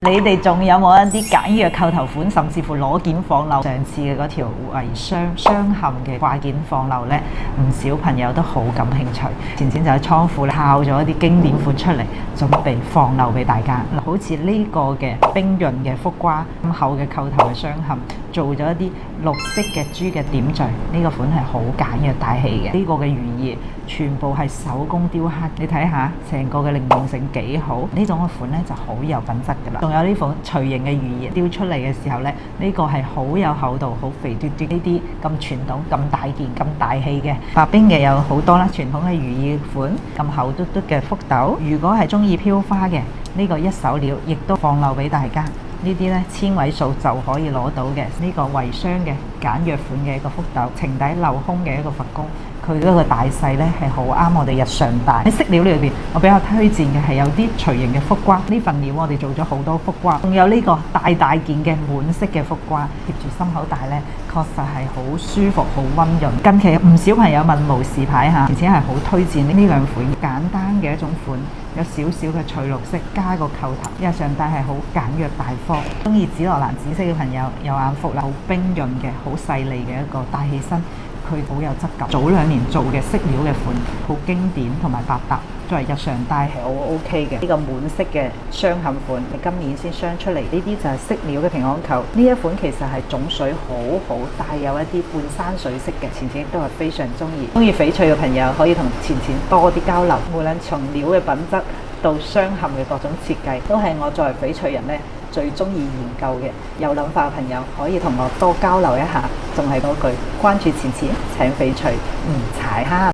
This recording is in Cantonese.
你哋仲有冇一啲簡約扣頭款，甚至乎攞件放漏？上次嘅嗰條圍雙嵌嘅掛件放漏呢，唔少朋友都好感興趣。前就喺倉庫咧抄咗一啲經典款出嚟，準備放漏俾大家。好似呢個嘅冰潤嘅福瓜，咁厚嘅扣頭嘅雙嵌，做咗一啲綠色嘅珠嘅點綴。呢個款係好簡約大氣嘅。呢個嘅寓意全部係手工雕刻，你睇下成個嘅靈動性幾好。呢種嘅款呢就好有品質噶啦。仲有呢款錘形嘅寓意雕出嚟嘅時候呢，呢個係好有厚度、好肥嘟嘟，呢啲咁傳統、咁大件、咁大氣嘅白冰嘅有好多啦。傳統嘅寓意款咁厚嘟嘟嘅福斗，如果係中意飄花嘅，呢個一手料亦都放漏俾大家。呢啲呢千位數就可以攞到嘅呢個圍雙嘅簡約款嘅一個福斗，情底鏤空嘅一個佛公，佢嗰個大細呢係好啱我哋日常戴。喺飾料裏邊，我比較推薦嘅係有啲錘形嘅福瓜，呢份料我哋做咗好多福瓜，仲有呢個大件嘅滿色嘅福瓜，貼住心口戴呢，確實係好舒服、好溫潤。近期唔少朋友問無事牌嚇，而且係好推薦呢兩款簡單嘅一種款。有少少嘅翠綠色，加個扣頭，日常戴係好簡約大方。中意紫羅蘭紫色嘅朋友有眼福啦，好冰潤嘅，好細膩嘅一個大氣身，佢好有質感。早2年做嘅飾料嘅款，好經典同埋百搭，作為日常戴係好 OK 嘅。呢個滿色嘅雙嵌款，你今年先鑲出嚟，呢啲就係飾料嘅平安扣。呢一款其實係種水好，帶有一啲半山水色嘅，錢錢亦都係非常中意。中意翡翠嘅朋友可以同錢錢多啲交流，無論從料嘅品質到鑲嵌嘅各種設計，都係我作為翡翠人呢最中意研究嘅。有諗法嘅朋友可以同我多交流一下。仲係嗰句，關注錢錢，請翡翠唔踩蝦。